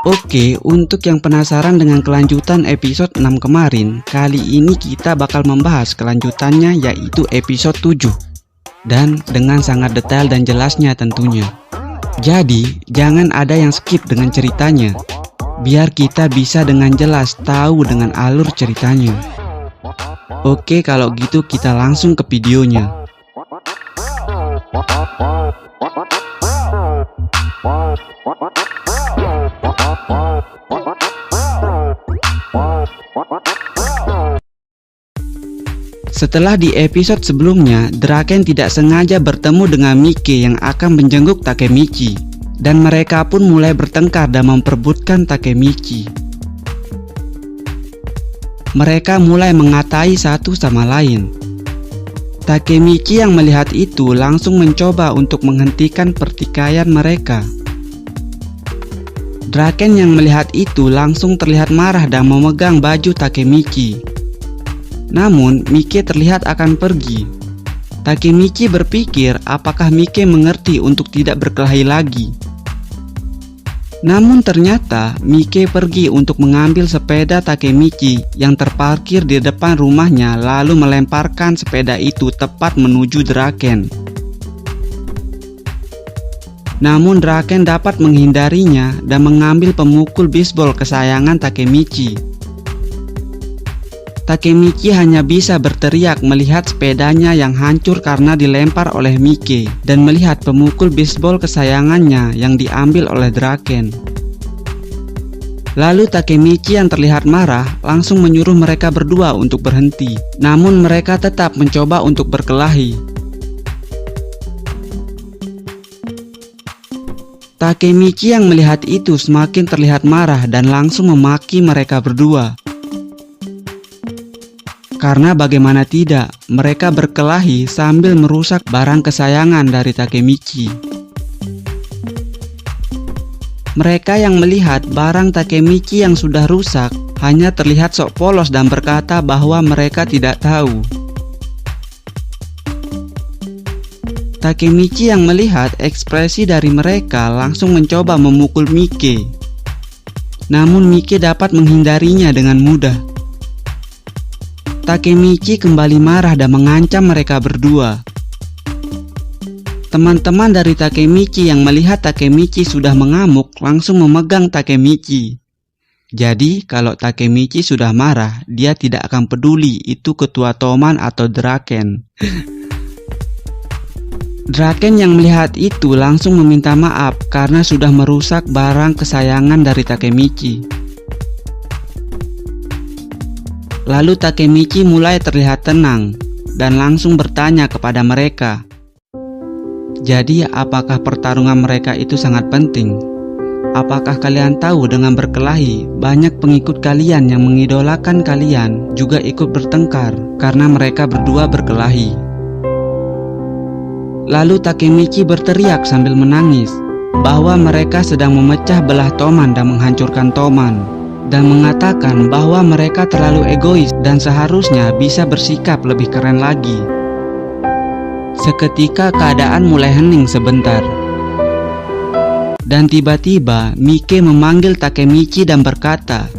Oke, untuk yang penasaran dengan kelanjutan episode 6 kemarin, kali ini kita bakal membahas kelanjutannya, yaitu episode 7. Dan dengan sangat detail dan jelasnya tentunya. Jadi, jangan ada yang skip dengan ceritanya, biar kita bisa dengan jelas tahu dengan alur ceritanya. Oke, kalau gitu kita langsung ke videonya. Setelah di episode sebelumnya, Draken tidak sengaja bertemu dengan Mike yang akan menjenguk Takemichi, dan mereka pun mulai bertengkar dan memperebutkan Takemichi. Mereka mulai mengatai satu sama lain. Takemichi yang melihat itu langsung mencoba untuk menghentikan pertikaian mereka. Draken yang melihat itu langsung terlihat marah dan memegang baju Takemichi. Namun, Mike terlihat akan pergi. Takemichi berpikir apakah Mike mengerti untuk tidak berkelahi lagi. Namun ternyata Mike pergi untuk mengambil sepeda Takemichi yang terparkir di depan rumahnya, lalu melemparkan sepeda itu tepat menuju Draken. Namun Draken dapat menghindarinya dan mengambil pemukul bisbol kesayangan Takemichi. Takemichi hanya bisa berteriak melihat sepedanya yang hancur karena dilempar oleh Mike dan melihat pemukul bisbol kesayangannya yang diambil oleh Draken. Lalu Takemichi yang terlihat marah langsung menyuruh mereka berdua untuk berhenti, namun mereka tetap mencoba untuk berkelahi. Takemichi yang melihat itu semakin terlihat marah dan langsung memaki mereka berdua. Karena bagaimana tidak, mereka berkelahi sambil merusak barang kesayangan dari Takemichi. Mereka yang melihat barang Takemichi yang sudah rusak hanya terlihat sok polos dan berkata bahwa mereka tidak tahu. Takemichi yang melihat ekspresi dari mereka langsung mencoba memukul Mike. Namun Mike dapat menghindarinya dengan mudah. Takemichi kembali marah dan mengancam mereka berdua. Teman-teman dari Takemichi yang melihat Takemichi sudah mengamuk langsung memegang Takemichi. Jadi kalau Takemichi sudah marah, dia tidak akan peduli itu ketua Toman atau Draken. Draken yang melihat itu langsung meminta maaf karena sudah merusak barang kesayangan dari Takemichi. Lalu Takemichi mulai terlihat tenang dan langsung bertanya kepada mereka. Jadi apakah pertarungan mereka itu sangat penting? Apakah kalian tahu dengan berkelahi banyak pengikut kalian yang mengidolakan kalian juga ikut bertengkar karena mereka berdua berkelahi? Lalu Takemichi berteriak sambil menangis bahwa mereka sedang memecah belah Toman dan menghancurkan Toman, dan mengatakan bahwa mereka terlalu egois dan seharusnya bisa bersikap lebih keren lagi. Seketika keadaan mulai hening sebentar. Dan tiba-tiba Mike memanggil Takemichi dan berkata,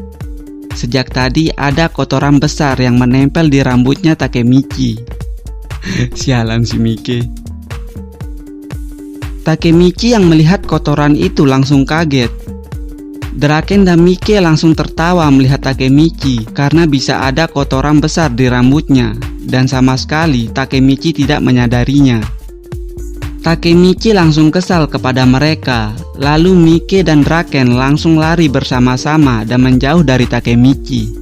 "Sejak tadi ada kotoran besar yang menempel di rambutnya Takemichi." Sialan si Mike. Takemichi yang melihat kotoran itu langsung kaget. Draken dan Mike langsung tertawa melihat Takemichi karena bisa ada kotoran besar di rambutnya, dan sama sekali Takemichi tidak menyadarinya. Takemichi langsung kesal kepada mereka, lalu Mike dan Draken langsung lari bersama-sama dan menjauh dari Takemichi.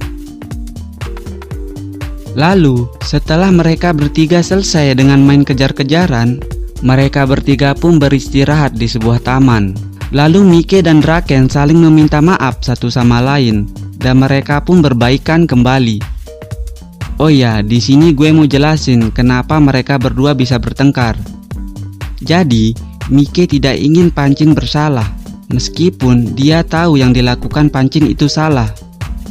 Lalu setelah mereka bertiga selesai dengan main kejar-kejaran, mereka bertiga pun beristirahat di sebuah taman. Lalu Mike dan Draken saling meminta maaf satu sama lain, dan mereka pun berbaikan kembali. Oh ya, di sini gue mau jelasin kenapa mereka berdua bisa bertengkar. Jadi, Mike tidak ingin Pancin bersalah, meskipun dia tahu yang dilakukan Pancin itu salah.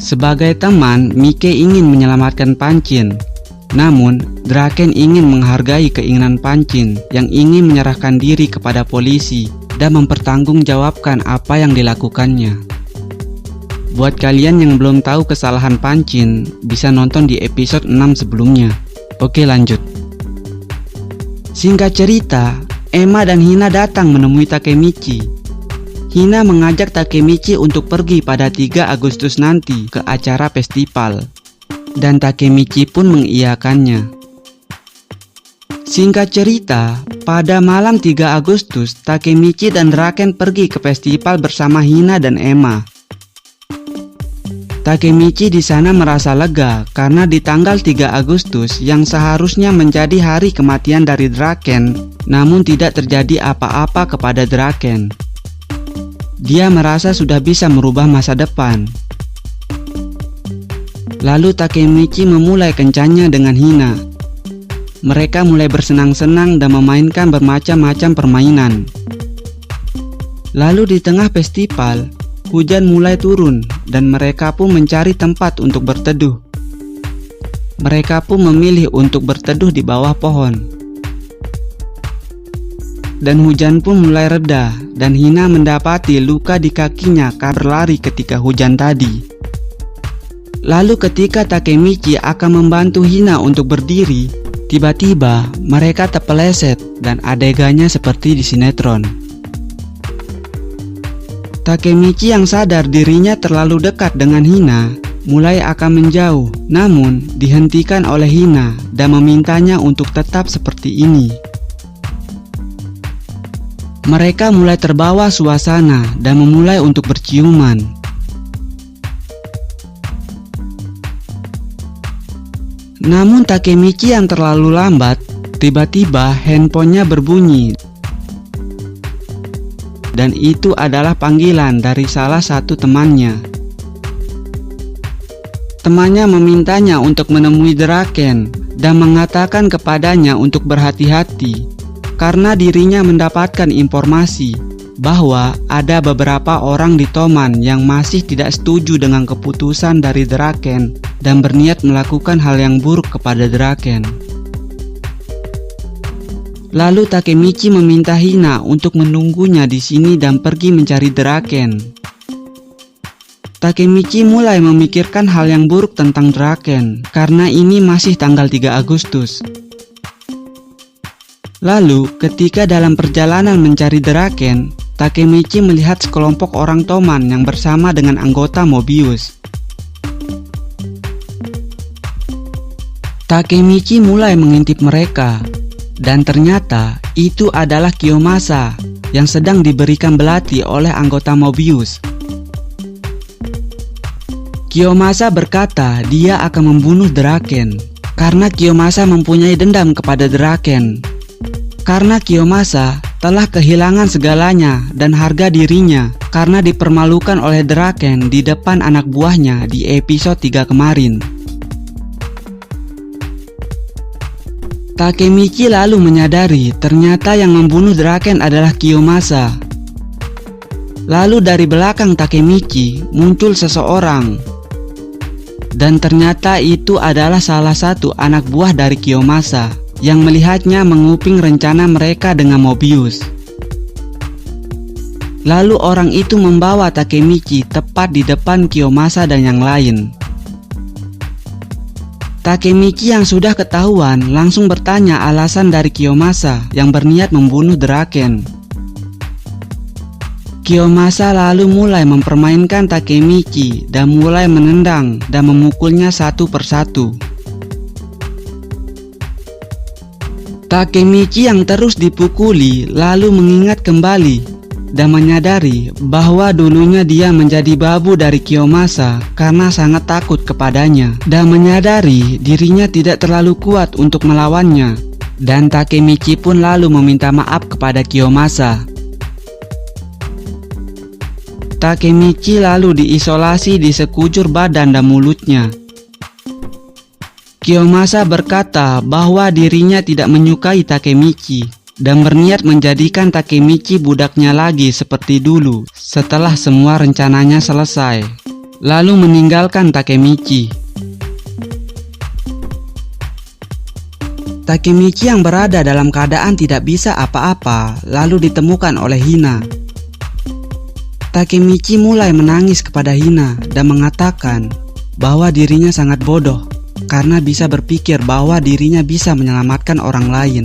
Sebagai teman, Mike ingin menyelamatkan Pancin. Namun, Draken ingin menghargai keinginan Pancin yang ingin menyerahkan diri kepada polisi dan mempertanggungjawabkan apa yang dilakukannya. Buat kalian yang belum tahu kesalahan Pancin, bisa nonton di episode 6 sebelumnya. Oke, lanjut. Singkat cerita, Emma dan Hina datang menemui Takemichi. Hina mengajak Takemichi untuk pergi pada 3 Agustus nanti ke acara festival, dan Takemichi pun mengiyakannya. Singkat cerita, pada malam 3 Agustus, Takemichi dan Draken pergi ke festival bersama Hina dan Emma. Takemichi di sana merasa lega karena di tanggal 3 Agustus yang seharusnya menjadi hari kematian dari Draken, namun tidak terjadi apa-apa kepada Draken. Dia merasa sudah bisa merubah masa depan. Lalu Takemichi memulai kencannya dengan Hina. Mereka mulai bersenang-senang dan memainkan bermacam-macam permainan. Lalu di tengah festival, hujan mulai turun dan mereka pun mencari tempat untuk berteduh. Mereka pun memilih untuk berteduh di bawah pohon. Dan hujan pun mulai reda dan Hina mendapati luka di kakinya karena berlari ketika hujan tadi. Lalu ketika Takemichi akan membantu Hina untuk berdiri, tiba-tiba mereka terpeleset dan adegannya seperti di sinetron. Takemichi yang sadar dirinya terlalu dekat dengan Hina mulai akan menjauh, namun dihentikan oleh Hina dan memintanya untuk tetap seperti ini. Mereka mulai terbawa suasana dan memulai untuk berciuman. Namun Takemichi yang terlalu lambat, tiba-tiba handphonenya berbunyi. Dan itu adalah panggilan dari salah satu temannya. Temannya memintanya untuk menemui Draken dan mengatakan kepadanya untuk berhati-hati karena dirinya mendapatkan informasi bahwa ada beberapa orang di Toman yang masih tidak setuju dengan keputusan dari Draken dan berniat melakukan hal yang buruk kepada Draken. Lalu Takemichi meminta Hina untuk menunggunya di sini dan pergi mencari Draken. Takemichi mulai memikirkan hal yang buruk tentang Draken karena ini masih tanggal 3 Agustus. Lalu ketika dalam perjalanan mencari Draken, Takemichi melihat sekelompok orang Toman yang bersama dengan anggota Mobius. Takemichi mulai mengintip mereka. Dan ternyata itu adalah Kiyomasa yang sedang diberikan belati oleh anggota Mobius. Kiyomasa berkata dia akan membunuh Draken karena Kiyomasa mempunyai dendam kepada Draken. Karena Kiyomasa telah kehilangan segalanya dan harga dirinya karena dipermalukan oleh Draken di depan anak buahnya di episode 3 kemarin. Takemichi lalu menyadari ternyata yang membunuh Draken adalah Kiyomasa. Lalu dari belakang Takemichi muncul seseorang. Dan ternyata itu adalah salah satu anak buah dari Kiyomasa yang melihatnya menguping rencana mereka dengan Mobius. Lalu orang itu membawa Takemichi tepat di depan Kiyomasa dan yang lain. Takemichi yang sudah ketahuan langsung bertanya alasan dari Kiyomasa yang berniat membunuh Draken. Kiyomasa lalu mulai mempermainkan Takemichi dan mulai menendang dan memukulnya satu persatu. Takemichi yang terus dipukuli lalu mengingat kembali dan menyadari bahwa dulunya dia menjadi babu dari Kiyomasa karena sangat takut kepadanya dan menyadari dirinya tidak terlalu kuat untuk melawannya. Dan Takemichi pun lalu meminta maaf kepada Kiyomasa. Takemichi lalu diisolasi di sekujur badan dan mulutnya. Kiyomasa berkata bahwa dirinya tidak menyukai Takemichi dan berniat menjadikan Takemichi budaknya lagi seperti dulu setelah semua rencananya selesai, lalu meninggalkan Takemichi. Takemichi yang berada dalam keadaan tidak bisa apa-apa lalu ditemukan oleh Hina. Takemichi mulai menangis kepada Hina dan mengatakan bahwa dirinya sangat bodoh karena bisa berpikir bahwa dirinya bisa menyelamatkan orang lain.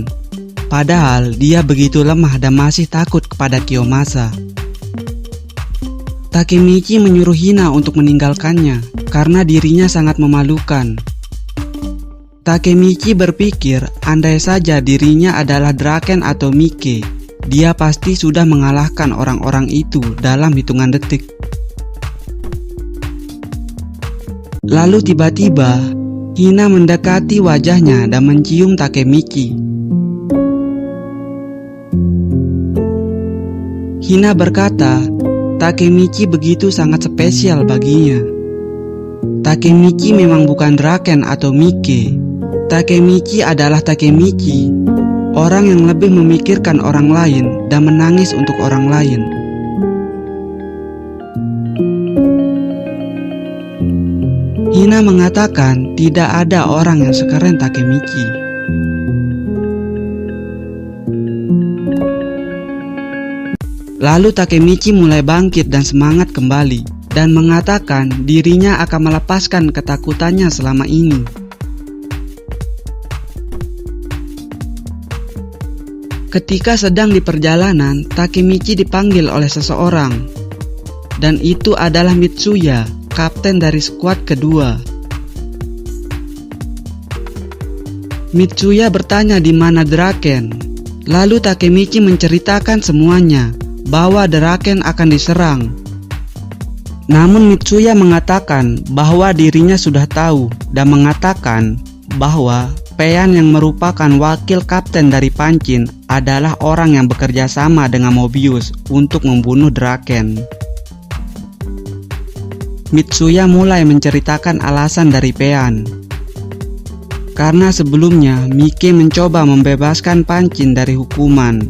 Padahal dia begitu lemah dan masih takut kepada Kiyomasa. Takemichi menyuruh Hina untuk meninggalkannya karena dirinya sangat memalukan. Takemichi berpikir andai saja dirinya adalah Draken atau Mike, dia pasti sudah mengalahkan orang-orang itu dalam hitungan detik. Lalu tiba-tiba Hina mendekati wajahnya dan mencium Takemichi. Hina berkata, Takemichi begitu sangat spesial baginya. Takemichi memang bukan Draken atau Mike. Takemichi adalah Takemichi, orang yang lebih memikirkan orang lain dan menangis untuk orang lain. Hina mengatakan tidak ada orang yang sekeren Takemichi. Lalu Takemichi mulai bangkit dan semangat kembali dan mengatakan dirinya akan melepaskan ketakutannya selama ini. Ketika sedang di perjalanan, Takemichi dipanggil oleh seseorang, dan itu adalah Mitsuya, kapten dari skuad kedua. Mitsuya bertanya di mana Draken. Lalu Takemichi menceritakan semuanya, bahwa Draken akan diserang. Namun Mitsuya mengatakan bahwa dirinya sudah tahu dan mengatakan bahwa Payan yang merupakan wakil kapten dari Pancin adalah orang yang bekerja sama dengan Mobius untuk membunuh Draken. Mitsuya mulai menceritakan alasan dari Payan. Karena sebelumnya Mike mencoba membebaskan Pancin dari hukuman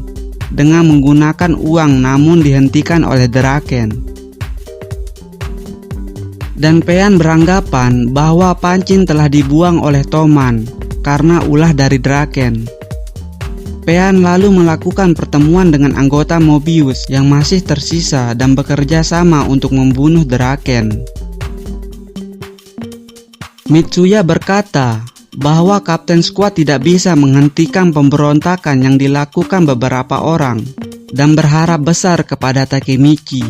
dengan menggunakan uang, namun dihentikan oleh Draken. Dan Payan beranggapan bahwa Pancin telah dibuang oleh Toman karena ulah dari Draken. Payan lalu melakukan pertemuan dengan anggota Mobius yang masih tersisa dan bekerja sama untuk membunuh Draken. Mitsuya berkata bahwa kapten skuad tidak bisa menghentikan pemberontakan yang dilakukan beberapa orang dan berharap besar kepada Takemichi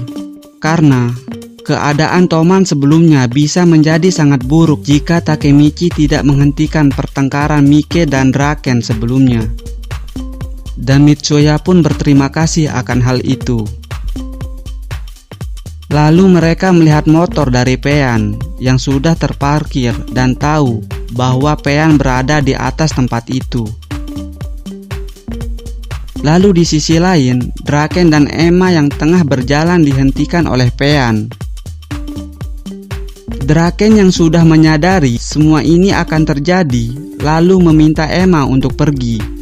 karena keadaan Toman sebelumnya bisa menjadi sangat buruk jika Takemichi tidak menghentikan pertengkaran Mike dan Draken sebelumnya. Dan Mitsuya pun berterima kasih akan hal itu. Lalu mereka melihat motor dari Payan yang sudah terparkir dan tahu bahwa Payan berada di atas tempat itu. Lalu di sisi lain, Draken dan Emma yang tengah berjalan dihentikan oleh Payan. Draken yang sudah menyadari semua ini akan terjadi, lalu meminta Emma untuk pergi.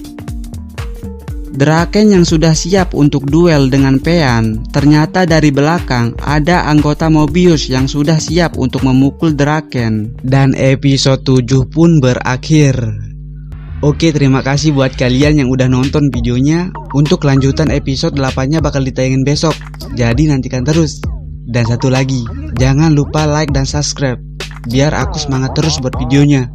Draken yang sudah siap untuk duel dengan Payan, ternyata dari belakang ada anggota Mobius yang sudah siap untuk memukul Draken. Dan episode 7 pun berakhir. Oke, terima kasih buat kalian yang udah nonton videonya. Untuk lanjutan episode 8-nya bakal ditayangin besok, jadi nantikan terus. Dan satu lagi, jangan lupa like dan subscribe biar aku semangat terus buat videonya.